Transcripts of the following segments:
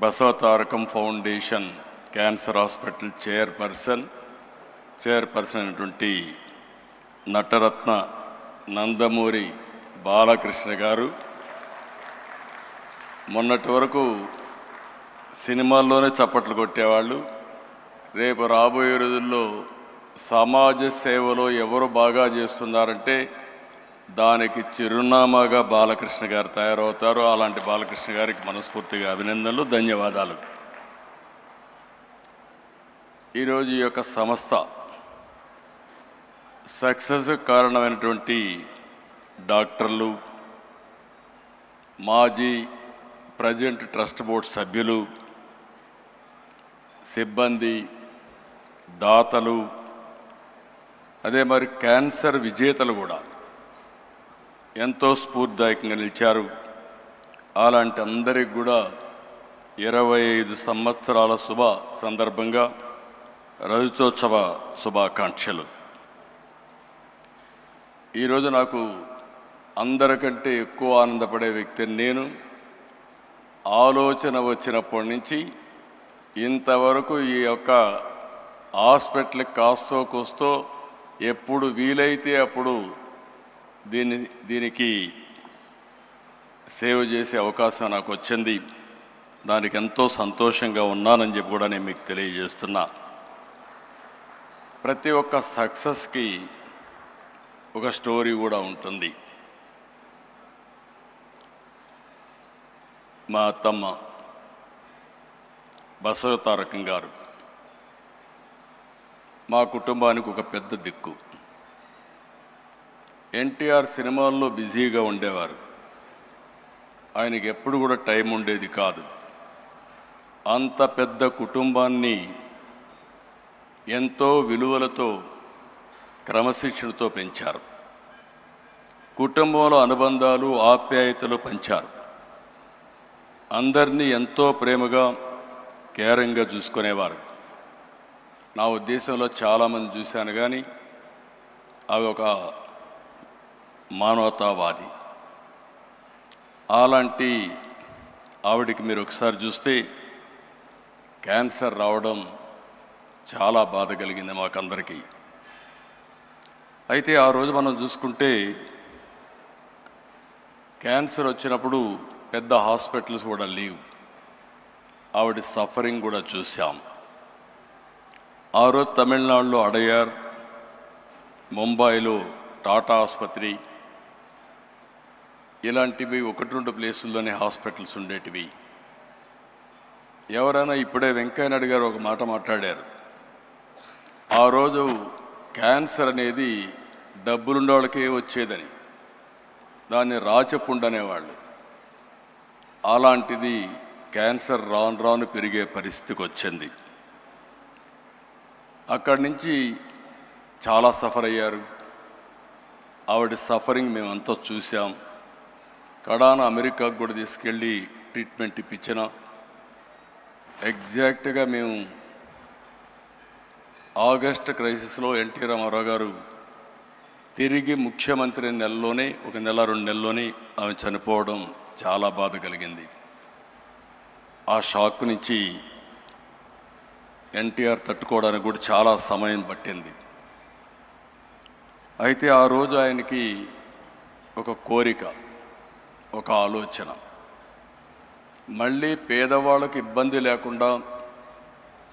Basavatarakam foundation cancer hospital chairperson అయినటువంటి నటరత్న నందమూరి బాలకృష్ణ గారు మొన్నటి వరకు సినిమాల్లోనే చప్పట్లు కొట్టేవాళ్ళు. రేపు రాబోయే రోజుల్లో సమాజ సేవలో ఎవరు బాగా చేస్తున్నారంటే దానికి చిరునామాగా బాలకృష్ణ గారు తయారవుతారు. అలాంటి బాలకృష్ణ గారికి మనస్ఫూర్తిగా అభినందనలు, ధన్యవాదాలు. ఈరోజు ఈ యొక్క సంస్థ సక్సెస్ కారణమైనటువంటి డాక్టర్లు, మాజీ ప్రజెంట్ ట్రస్ట్ బోర్డు సభ్యులు, సిబ్బంది, దాతలు, అదే మరి క్యాన్సర్ విజేతలు కూడా ఎంతో స్ఫూర్తిదాయకంగా నిలిచారు. అలాంటి అందరికి కూడా 25 సంవత్సరాల సందర్భంగా రజతోత్సవ శుభాకాంక్షలు. ఈరోజు నాకు అందరికంటే ఎక్కువ ఆనందపడే వ్యక్తిని నేను. ఆలోచన వచ్చినప్పటి నుంచి ఇంతవరకు ఈ యొక్క హాస్పిటల్కి కాస్తో కూస్తో ఎప్పుడు వీలైతే అప్పుడు దీనికి సేవ చేసే అవకాశం నాకు వచ్చింది. దానికి ఎంతో సంతోషంగా ఉన్నానని చెప్పి కూడా నేను మీకు తెలియజేస్తున్నా. ప్రతి ఒక్క సక్సెస్కి ఒక స్టోరీ కూడా ఉంటుంది. మా అత్తమ్మ బసవతారకం గారు మా కుటుంబానికి ఒక పెద్ద దిక్కు. ఎన్టీఆర్ సినిమాల్లో బిజీగా ఉండేవారు. ఆయనకి ఎప్పుడు కూడా టైం ఉండేది కాదు. అంత పెద్ద కుటుంబాన్ని ఎంతో విలువలతో, క్రమశిక్షణతో పెంచారు. కుటుంబంలో అనుబంధాలు, ఆప్యాయతలు పంచారు. అందరినీ ఎంతో ప్రేమగా, కేరింగ్గా చూసుకునేవారు. నా ఉద్దేశంలో చాలామంది చూశాను, కానీ అవి ఒక మానవతావాది. అలాంటి ఆవిడికి మీరు ఒకసారి చూస్తే క్యాన్సర్ రావడం చాలా బాధ కలిగింది మాకందరికీ. అయితే ఆ రోజు మనం చూసుకుంటే క్యాన్సర్ వచ్చినప్పుడు పెద్ద హాస్పిటల్స్ కూడా లేవు. ఆవిడ సఫరింగ్ కూడా చూసాం. ఆ రోజు తమిళనాడులో అడయార్, ముంబైలో టాటా ఆసుపత్రి, ఇలాంటివి 1-2 ప్లేసుల్లోనే హాస్పిటల్స్ ఉండేటివి. ఎవరైనా ఇప్పుడే వెంకయ్యనాయుడు గారు ఒక మాట మాట్లాడారు. ఆ రోజు క్యాన్సర్ అనేది డబ్బులున్న వాళ్ళకే వచ్చేదని, దాన్ని రాచపుండు అనేవాళ్ళు. అలాంటిది క్యాన్సర్ రాను రాను పెరిగే పరిస్థితికి వచ్చింది. అక్కడి నుంచి చాలా సఫర్ అయ్యారు. ఆవిడ సఫరింగ్ మేమంతా చూసాం. కడాన అమెరికాకు కూడా తీసుకెళ్ళి ట్రీట్మెంట్ ఇప్పించిన. ఎగ్జాక్ట్గా మేము ఆగస్ట్ క్రైసిస్లో ఎన్టీ రామారావు గారు తిరిగి ముఖ్యమంత్రి నెలలోనే, 1 నెల 2 నెలల్లోనే ఆమె చనిపోవడం చాలా బాధ కలిగింది. ఆ షాక్ నుంచి ఎన్టీఆర్ తట్టుకోవడానికి కూడా చాలా సమయం పట్టింది. అయితే ఆ రోజు ఆయనకి ఒక కోరిక, ఒక ఆలోచన, మళ్ళీ పేదవాళ్ళకి ఇబ్బంది లేకుండా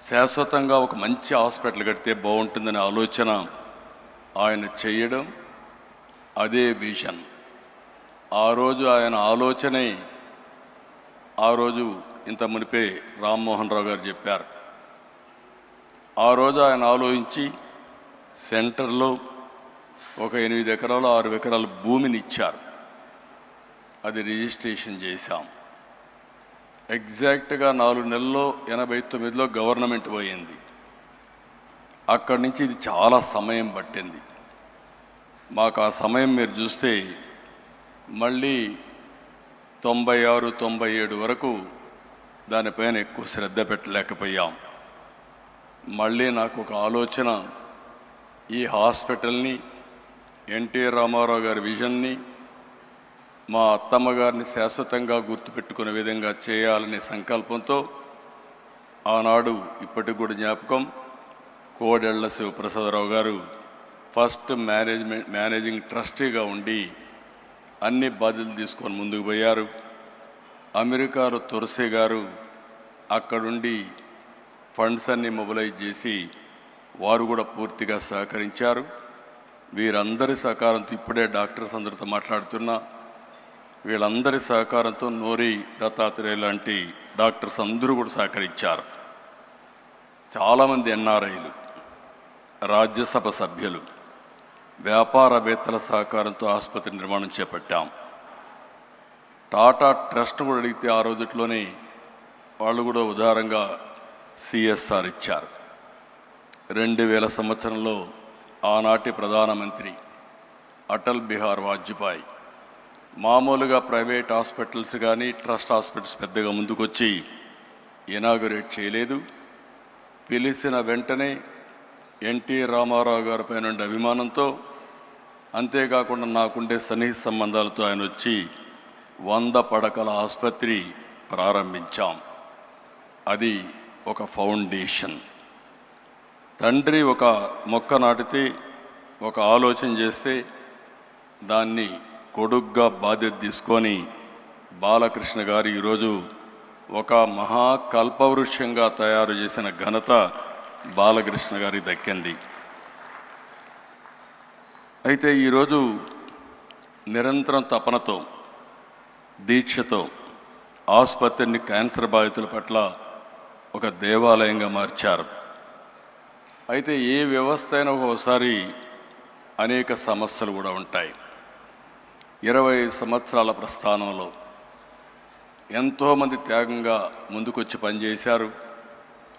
శాశ్వతంగా ఒక మంచి హాస్పిటల్ కడితే బాగుంటుందనే ఆలోచన ఆయన చేయడం, అదే విజన్. ఆ రోజు ఆయన ఆలోచనే ఆ రోజు ఇంత మునిపే రామ్మోహన్ రావు గారు చెప్పారు. ఆ రోజు ఆయన ఆలోచించి సెంటర్లో ఒక 8 ఎకరాలు 6 ఎకరాల భూమిని ఇచ్చారు. అది రిజిస్ట్రేషన్ చేశాం. ఎగ్జాక్ట్గా 4 నెలల్లో 89లో గవర్నమెంట్ పోయింది. అక్కడి నుంచి ఇది చాలా సమయం పట్టింది మాకు. ఆ సమయం మీరు చూస్తే మళ్ళీ 96, 97 వరకు దానిపైన ఎక్కువ శ్రద్ధ పెట్టలేకపోయాం. మళ్ళీ నాకు ఒక ఆలోచన, ఈ హాస్పిటల్ని, ఎన్టీ రామారావు గారి విజన్ని మా అత్తమ్మ గారిని శాశ్వతంగా గుర్తుపెట్టుకునే విధంగా చేయాలనే సంకల్పంతో ఆనాడు ఇప్పటికి కూడా జ్ఞాపకం, కోడెళ్ల శివప్రసాదరావు గారు ఫస్ట్ మేనేజింగ్ ట్రస్టీగా ఉండి అన్ని బాధ్యతలు తీసుకొని ముందుకు పోయారు. అమెరికాలో తులసి గారు అక్కడుండి ఫండ్స్ అన్ని మొబిలైజ్ చేసి వారు కూడా పూర్తిగా సహకరించారు. వీరందరి సహకారంతో ఇప్పుడే డాక్టర్స్ అందరితో మాట్లాడుతున్నా, వీళ్ళందరి సహకారంతో నోరి దత్తాత్రేయ లాంటి డాక్టర్స్ అందరూ కూడా సహకరించారు. చాలామంది ఎన్ఆర్ఐలు, రాజ్యసభ సభ్యులు, వ్యాపారవేత్తల సహకారంతో ఆసుపత్రి నిర్మాణం చేపట్టాం. టాటా ట్రస్ట్ కూడా అడిగితే ఆ రోజుట్లోనే వాళ్ళు కూడా ఉదారంగా సిఎస్ఆర్ ఇచ్చారు. 2000 సంవత్సరంలో ఆనాటి ప్రధానమంత్రి అటల్ బిహారీ వాజ్పేయి మామూలుగా ప్రైవేట్ హాస్పిటల్స్ కానీ ట్రస్ట్ హాస్పిటల్స్ పెద్దగా ముందుకొచ్చి ఇనాగరేట్ చేయలేదు. పిలిచిన వెంటనే ఎన్టీ రామారావు గారిపై నుండి అభిమానంతో, అంతేకాకుండా నాకుండే సన్నిహిత సంబంధాలతో ఆయన వచ్చి 100 పడకల ఆసుపత్రి ప్రారంభించాం. అది ఒక ఫౌండేషన్. తండ్రి ఒక మొక్క నాటితే, ఒక ఆలోచన చేస్తే దాన్ని కొడుగ్గా బాధ్యత తీసుకొని బాలకృష్ణ గారు ఈరోజు ఒక మహాకల్పవృక్షంగా తయారు చేసిన ఘనత బాలకృష్ణ గారికి దక్కింది. అయితే ఈరోజు నిరంతరం తపనతో, దీక్షతో ఆసుపత్రిని క్యాన్సర్ బాధితుల పట్ల ఒక దేవాలయంగా మార్చారు. అయితే ఏ వ్యవస్థ అయినా ఒకసారి అనేక సమస్యలు కూడా ఉంటాయి. 20 సంవత్సరాల ప్రస్థానంలో ఎంతోమంది త్యాగంగా ముందుకొచ్చి పనిచేశారు,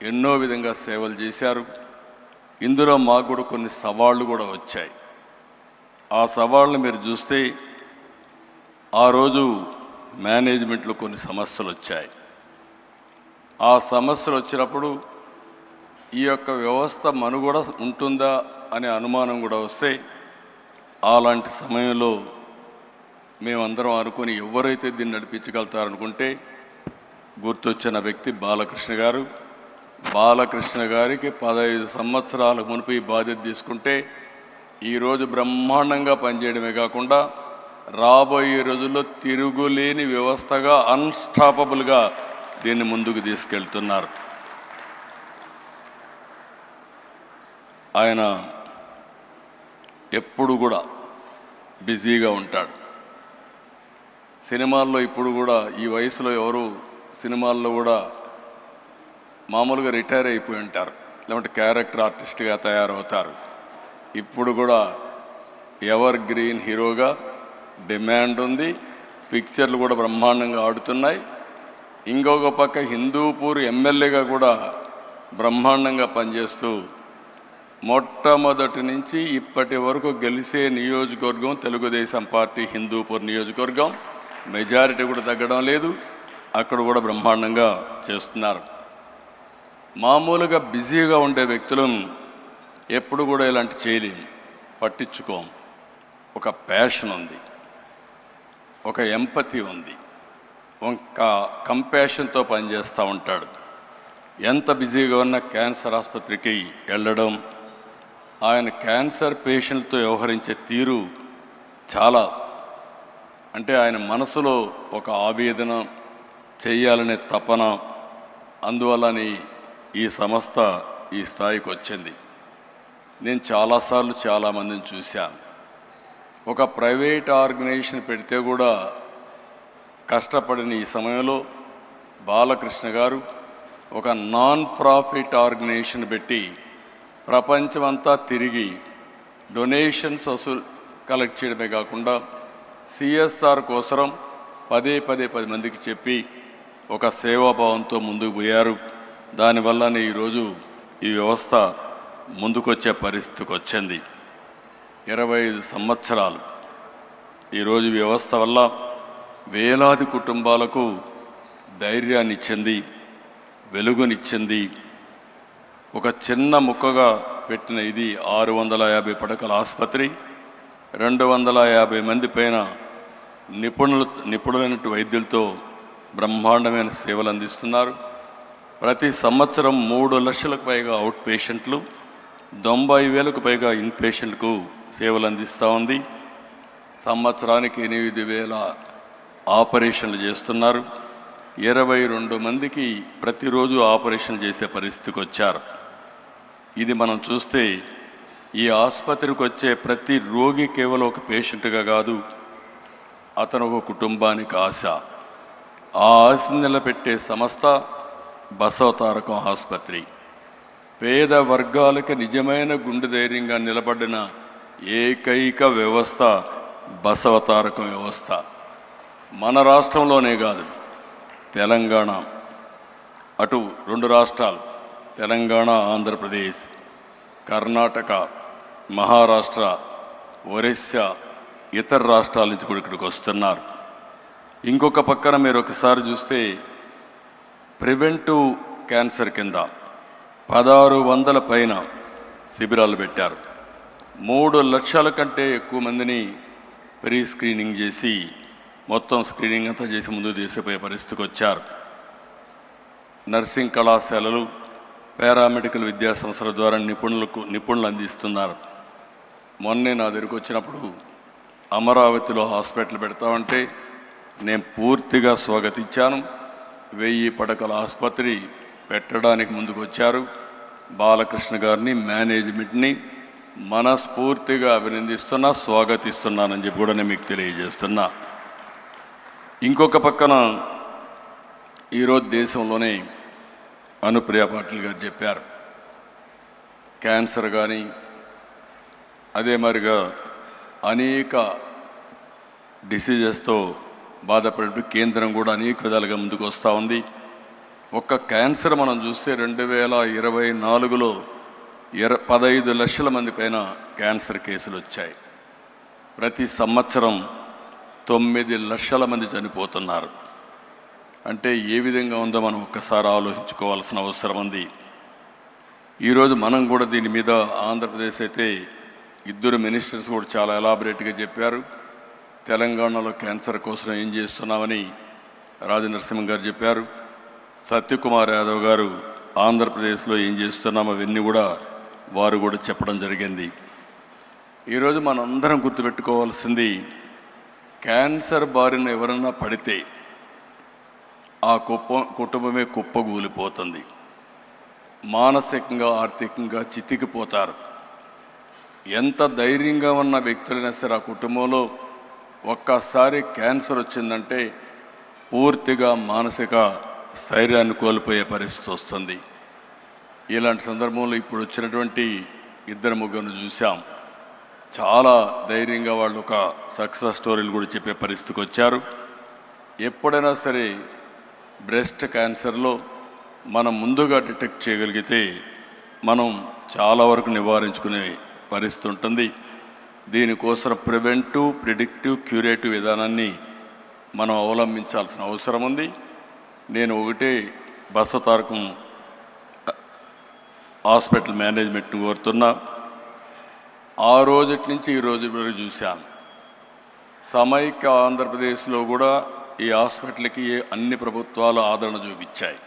ఎన్నో విధంగా సేవలు చేశారు. ఇందులో మాకు కూడా కొన్ని సవాళ్ళు కూడా వచ్చాయి. ఆ సవాళ్ళను మీరు చూస్తే ఆ రోజు మేనేజ్మెంట్లో కొన్ని సమస్యలు వచ్చాయి. ఆ సమస్యలు వచ్చినప్పుడు ఈ యొక్క వ్యవస్థ మనుగడ ఉంటుందా అనే అనుమానం కూడా వస్తే, అలాంటి సమయంలో మేమందరం అనుకుని ఎవరైతే దీన్ని నడిపించగలుగుతారనుకుంటే గుర్తొచ్చిన వ్యక్తి బాలకృష్ణ గారు. బాలకృష్ణ గారికి 15 సంవత్సరాల మునుపు ఈ బాధ్యత తీసుకుంటే ఈరోజు బ్రహ్మాండంగా పనిచేయడమే కాకుండా రాబోయే రోజుల్లో తిరుగులేని వ్యవస్థగా, అన్స్టాపబుల్గా దీన్ని ముందుకు తీసుకెళ్తున్నారు. ఆయన ఎప్పుడు కూడా బిజీగా ఉంటాడు. సినిమాల్లో ఇప్పుడు కూడా ఈ వయసులో ఎవరు సినిమాల్లో కూడా మామూలుగా రిటైర్ అయిపోయి ఉంటారు, లేదంటే క్యారెక్టర్ ఆర్టిస్ట్గా తయారవుతారు. ఇప్పుడు కూడా ఎవర్ గ్రీన్ హీరోగా డిమాండ్ ఉంది. పిక్చర్లు కూడా బ్రహ్మాండంగా ఆడుతున్నాయి. ఇంకొక పక్క హిందూపూర్ ఎమ్మెల్యేగా కూడా బ్రహ్మాండంగా పనిచేస్తూ మొట్టమొదటి నుంచి ఇప్పటి వరకు గెలిచే నియోజకవర్గం తెలుగుదేశం పార్టీ హిందూపూర్ నియోజకవర్గం. మెజారిటీ కూడా తగ్గడం లేదు. అక్కడ కూడా బ్రహ్మాండంగా చేస్తున్నారు. మామూలుగా బిజీగా ఉండే వ్యక్తులను ఎప్పుడు కూడా ఇలాంటి చేయలేము, పట్టించుకోం. ఒక ప్యాషన్ ఉంది, ఒక ఎంపతి ఉంది, ఒక కంపాషన్తో పనిచేస్తూ ఉంటాడు. ఎంత బిజీగా ఉన్న క్యాన్సర్ ఆసుపత్రికి వెళ్ళడం, ఆయన క్యాన్సర్ పేషెంట్తో వ్యవహరించే తీరు చాలా, అంటే ఆయన మనసులో ఒక ఆవేదన, చేయాలనే తపన, అందువల్లనే ఈ సంస్థ ఈ స్థాయికి వచ్చింది. నేను చాలాసార్లు చాలామందిని చూశాను. ఒక ప్రైవేట్ ఆర్గనైజేషన్ పెడితే కూడా కష్టపడిన ఈ సమయంలో బాలకృష్ణ గారు ఒక నాన్ ప్రాఫిట్ ఆర్గనైజేషన్ పెట్టి ప్రపంచమంతా తిరిగి డొనేషన్స్ కలెక్ట్ చేయడమే కాకుండా సిఎస్ఆర్ కోసం పదే 10 మందికి చెప్పి ఒక సేవాభావంతో ముందుకు పోయారు. దానివల్లనే ఈరోజు ఈ వ్యవస్థ ముందుకొచ్చే పరిస్థితికి వచ్చింది. 25 సంవత్సరాలు ఈరోజు వ్యవస్థ వల్ల వేలాది కుటుంబాలకు ధైర్యాన్ని ఇచ్చింది, వెలుగునిచ్చింది. ఒక చిన్న ముక్కగా పెట్టిన ఇది 650 పడకల ఆసుపత్రి, 250 మంది పైన నిపుణులైన వైద్యులతో బ్రహ్మాండమైన సేవలు అందిస్తున్నారు. ప్రతి సంవత్సరం 3 లక్షలకు పైగా అవుట్ పేషెంట్లు, 90,000కు పైగా ఇన్ పేషెంట్లకు సేవలు అందిస్తూ ఉంది. సంవత్సరానికి 8,000 ఆపరేషన్లు చేస్తున్నారు. 22 మందికి ప్రతిరోజు ఆపరేషన్ చేసే పరిస్థితికి వచ్చారు. ఇది మనం చూస్తే ఈ ఆసుపత్రికి వచ్చే ప్రతి రోగి కేవలం ఒక పేషెంట్గా కాదు, అతను ఒక కుటుంబానికి ఆశ. ఆ ఆశను నిలబెట్టే సంస్థ బసవతారకం ఆసుపత్రి. పేద వర్గాలకు నిజమైన గుండె ధైర్యంగా నిలబడిన ఏకైక వ్యవస్థ బసవతారకం వ్యవస్థ. మన రాష్ట్రంలోనే కాదు, తెలంగాణ, అటు 2 రాష్ట్రాలు తెలంగాణ, ఆంధ్రప్రదేశ్, కర్ణాటక, మహారాష్ట్ర, ఒరిస్సా, ఇతర రాష్ట్రాల నుంచి కూడా ఇక్కడికి వస్తున్నారు. ఇంకొక పక్కన మీరు ఒకసారి చూస్తే ప్రివెంటివ్ క్యాన్సర్ కింద 1600 పైన శిబిరాలు పెట్టారు. 3 లక్షల కంటే ఎక్కువ మందిని ప్రీ స్క్రీనింగ్ చేసి మొత్తం స్క్రీనింగ్ అంతా చేసి ముందుకు తీసుకుపోయే పరిస్థితికి వచ్చారు. నర్సింగ్ కళాశాలలు, పారామెడికల్ విద్యా సంస్థల ద్వారా నిపుణులు అందిస్తున్నారు. మొన్నే నా దగ్గరికి వచ్చినప్పుడు అమరావతిలో హాస్పిటల్ పెడతామంటే నేను పూర్తిగా స్వాగతించాను. 1000 పడకల ఆసుపత్రి పెట్టడానికి ముందుకు వచ్చారు. బాలకృష్ణ గారిని, మేనేజ్మెంట్ని మనస్ఫూర్తిగా అభినందిస్తున్నా, స్వాగతిస్తున్నానని చెప్పి కూడా నేను మీకు తెలియజేస్తున్నా. ఇంకొక పక్కన ఈరోజు దేశంలోనే అనుప్రియ పాటిల్ గారు చెప్పారు, క్యాన్సర్ కానీ అదే మరిగా అనేక డిసీజెస్తో బాధపడే కేంద్రం కూడా అనేక విధాలుగా ముందుకు వస్తూ ఉంది. ఒక్క క్యాన్సర్ మనం చూస్తే 2024లో 15 లక్షల మంది పైన క్యాన్సర్ కేసులు వచ్చాయి. ప్రతి సంవత్సరం 9 లక్షల మంది చనిపోతున్నారు. అంటే ఏ విధంగా ఉందో మనం ఒక్కసారి ఆలోచించుకోవాల్సిన అవసరం ఉంది. ఈరోజు మనం కూడా దీని మీద ఆంధ్రప్రదేశ్ అయితే 2 మినిస్టర్స్ కూడా చాలా ఎలాబరేట్గా చెప్పారు. తెలంగాణలో క్యాన్సర్ కోసం ఏం చేస్తున్నామని రాజనరసింహ గారు చెప్పారు. సత్యకుమార్ యాదవ్ గారు ఆంధ్రప్రదేశ్లో ఏం చేస్తున్నామో అవన్నీ కూడా వారు కూడా చెప్పడం జరిగింది. ఈరోజు మనందరం గుర్తుపెట్టుకోవాల్సింది, క్యాన్సర్ బారిన ఎవరన్నా పడితే ఆ కుటుంబమే కుప్పగూలిపోతుంది. మానసికంగా, ఆర్థికంగా చితికిపోతారు. ఎంత ధైర్యంగా ఉన్న వ్యక్తులైనా సరే ఆ కుటుంబంలో ఒక్కసారి క్యాన్సర్ వచ్చిందంటే పూర్తిగా మానసిక స్థైర్యాన్ని కోల్పోయే పరిస్థితి వస్తుంది. ఇలాంటి సందర్భంలో ఇప్పుడు వచ్చినటువంటి 2-3 చూసాం. చాలా ధైర్యంగా వాళ్ళు ఒక సక్సెస్ స్టోరీలు కూడా చెప్పే పరిస్థితికి వచ్చారు. ఎప్పుడైనా సరే బ్రెస్ట్ క్యాన్సర్లో మనం ముందుగా డిటెక్ట్ చేయగలిగితే మనం చాలా వరకు నివారించుకునే పరిస్థితి ఉంటుంది. దీనికోసం ప్రివెంటివ్, ప్రిడిక్టివ్, క్యూరేటివ్ విధానాన్ని మనం అవలంబించాల్సిన అవసరం ఉంది. నేను ఒకటే బసవతారకం హాస్పిటల్ మేనేజ్మెంట్ని కోరుతున్నా. ఆ రోజు నుంచి ఈ రోజు వరకు చూశాను, సమైక్య ఆంధ్రప్రదేశ్లో కూడా ఈ హాస్పిటల్కి అన్ని ప్రభుత్వాలు ఆదరణ చూపించాయి.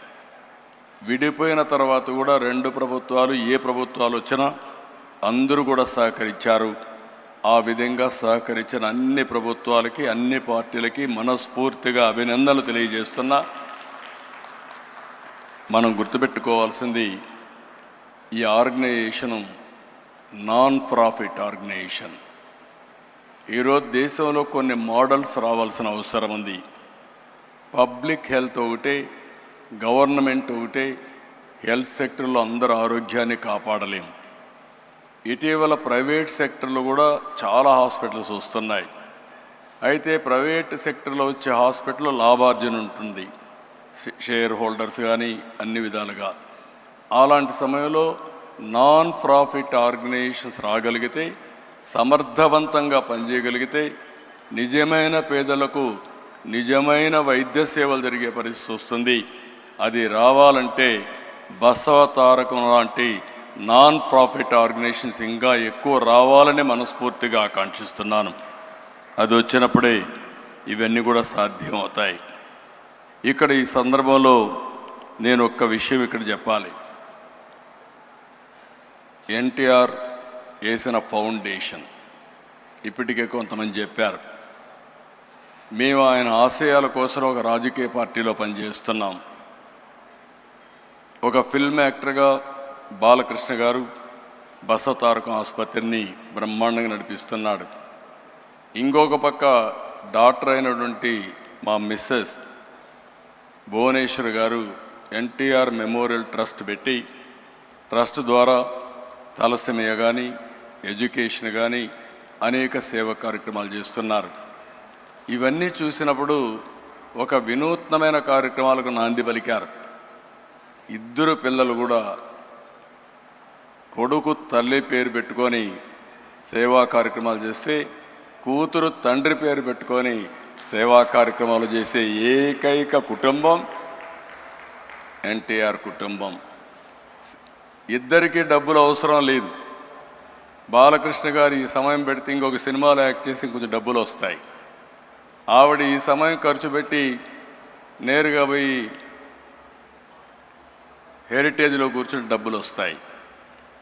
విడిపోయిన తర్వాత కూడా 2 ప్రభుత్వాలు, ఏ ప్రభుత్వాలు వచ్చినా అందరూ కూడా సహకరించారు. ఆ విధంగా సహకరించిన అన్ని ప్రభుత్వాలకి, అన్ని పార్టీలకి మనస్ఫూర్తిగా అభినందనలు తెలియజేస్తున్నా. మనం గుర్తుపెట్టుకోవాల్సింది, ఈ ఆర్గనైజేషను నాన్ ప్రాఫిట్ ఆర్గనైజేషన్. ఈరోజు దేశంలో కొన్ని మోడల్స్ రావాల్సిన అవసరం ఉంది. పబ్లిక్ హెల్త్ ఒకటే, గవర్నమెంట్ ఒకటే, హెల్త్ సెక్టర్లో అందరూ ఆరోగ్యాన్ని కాపాడలేం. ఇటీవల ప్రైవేట్ సెక్టర్లో కూడా చాలా హాస్పిటల్స్ వస్తున్నాయి. అయితే ప్రైవేట్ సెక్టర్లో వచ్చే హాస్పిటల్లో లాభార్జన ఉంటుంది, షేర్ హోల్డర్స్ కానీ అన్ని విధాలుగా. అలాంటి సమయంలో నాన్ ప్రాఫిట్ ఆర్గనైజేషన్స్ రాగలిగితే, సమర్థవంతంగా పనిచేయగలిగితే నిజమైన పేదలకు నిజమైన వైద్య సేవలు జరిగే పరిస్థితి వస్తుంది. అది రావాలంటే బసవతారకం లాంటి నాన్ ప్రాఫిట్ ఆర్గనైజేషన్స్ ఇంకా ఎక్కువ రావాలని మనస్ఫూర్తిగా ఆకాంక్షిస్తున్నాను. అది వచ్చినప్పుడే ఇవన్నీ కూడా సాధ్యం అవుతాయి. ఇక్కడ ఈ సందర్భంలో నేను ఒక్క విషయం ఇక్కడ చెప్పాలి. ఎన్టీఆర్ వేసిన ఫౌండేషన్ ఇప్పటికే కొంతమంది చెప్పారు. మేము ఆయన ఆశయాల కోసం ఒక రాజకీయ పార్టీలో పనిచేస్తున్నాం. ఒక ఫిల్మ్ యాక్టర్గా బాలకృష్ణ గారు బసవతారకం ఆసుపత్రిని బ్రహ్మాండంగా నడిపిస్తున్నాడు. ఇంకొక పక్క డాక్టర్ అయినటువంటి మా మిస్సెస్ భువనేశ్వర్ గారు ఎన్టీఆర్ మెమోరియల్ ట్రస్ట్ పెట్టి ట్రస్ట్ ద్వారా తలసేమియా కానీ ఎడ్యుకేషన్ కానీ అనేక సేవా కార్యక్రమాలు చేస్తున్నారు. ఇవన్నీ చూసినప్పుడు ఒక వినూత్నమైన కార్యక్రమాలకు నాంది పలికారు. ఇద్దరు పిల్లలు కూడా కొడుకు తల్లి పేరు పెట్టుకొని సేవా కార్యక్రమాలు చేస్తే కూతురు తండ్రి పేరు పెట్టుకొని సేవా కార్యక్రమాలు చేసే ఏకైక కుటుంబం ఎన్టీఆర్ కుటుంబం. ఇద్దరికీ డబ్బులు అవసరం లేదు. బాలకృష్ణ గారు ఈ సమయం పెడితే ఇంకొక సినిమాలో యాక్ట్ చేసి కొంచెం డబ్బులు వస్తాయి. ఆవిడ ఈ సమయం ఖర్చు పెట్టి నేరుగా పోయి హెరిటేజ్లో కూర్చుని డబ్బులు వస్తాయి.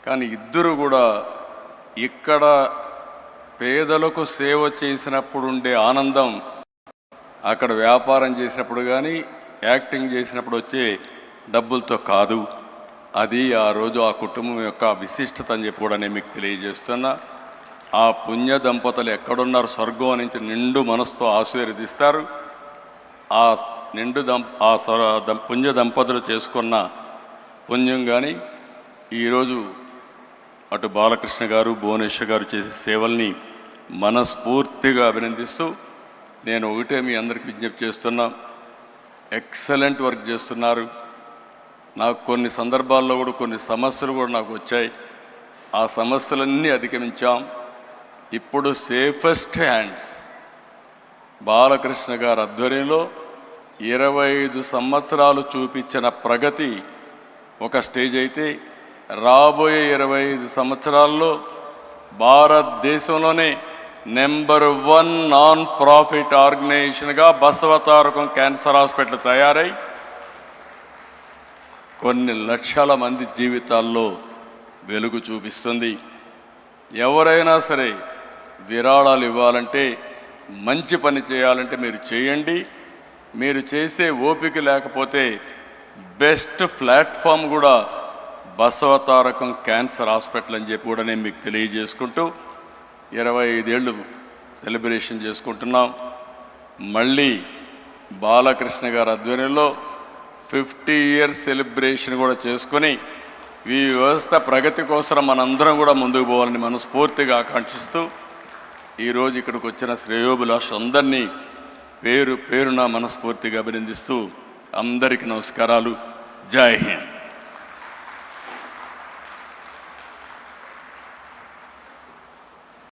కానీ ఇద్దరు కూడా ఇక్కడ పేదలకు సేవ చేసినప్పుడు ఉండే ఆనందం అక్కడ వ్యాపారం చేసినప్పుడు కానీ యాక్టింగ్ చేసినప్పుడు వచ్చే డబ్బులతో కాదు. అది ఆ రోజు ఆ కుటుంబం యొక్క విశిష్టత అని చెప్పి కూడా నేను మీకు తెలియజేస్తున్నా. ఆ పుణ్య దంపతులు ఎక్కడున్నారు స్వర్గం నుంచి నిండు మనసుతో ఆశీర్వదిస్తారు. ఆ పుణ్య దంపతులు చేసుకున్న పుణ్యం కానీ ఈరోజు అటు బాలకృష్ణ గారు భువనేశ్వర్ గారు చేసే సేవల్ని మనస్ఫూర్తిగా అభినందిస్తూ నేను ఒకటే మీ అందరికీ విజ్ఞప్తి చేస్తున్నా. ఎక్సలెంట్ వర్క్ చేస్తున్నారు. నాకు కొన్ని సందర్భాల్లో కూడా కొన్ని సమస్యలు కూడా నాకు వచ్చాయి. ఆ సమస్యలన్నీ అధిగమించాం. ఇప్పుడు సేఫెస్ట్ హ్యాండ్స్ బాలకృష్ణ గారి ఆధ్వర్యంలో 25 సంవత్సరాలు చూపించిన ప్రగతి ఒక స్టేజ్ అయితే రాబోయే 25 సంవత్సరాల్లో భారతదేశంలోనే నెంబర్ 1 నాన్ ప్రాఫిట్ ఆర్గనైజేషన్గా బసవతారకం క్యాన్సర్ హాస్పిటల్ తయారై కొన్ని లక్షల మంది జీవితాల్లో వెలుగు చూపిస్తుంది. ఎవరైనా సరే విరాళాలు ఇవ్వాలంటే మంచి పని చేయాలంటే మీరు చేయండి. మీరు చేసే ఓపిక లేకపోతే బెస్ట్ ప్లాట్ఫామ్ కూడా బసవతారకం క్యాన్సర్ హాస్పిటల్ అని చెప్పి కూడా నేను మీకు తెలియజేసుకుంటూ 25 ఏళ్ళు సెలబ్రేషన్ చేసుకుంటున్నాం. మళ్ళీ బాలకృష్ణ గారి ఆధ్వర్యంలో 50 ఇయర్స్ సెలబ్రేషన్ కూడా చేసుకొని ఈ వ్యవస్థ ప్రగతి కోసం మనందరం కూడా ముందుకు పోవాలని మనస్ఫూర్తిగా ఆకాంక్షిస్తూ ఈరోజు ఇక్కడికి వచ్చిన శ్రేయోభిలాషులు అందరినీ పేరు పేరున మనస్ఫూర్తిగా అభినందిస్తూ అందరికీ నమస్కారాలు. జై హింద్.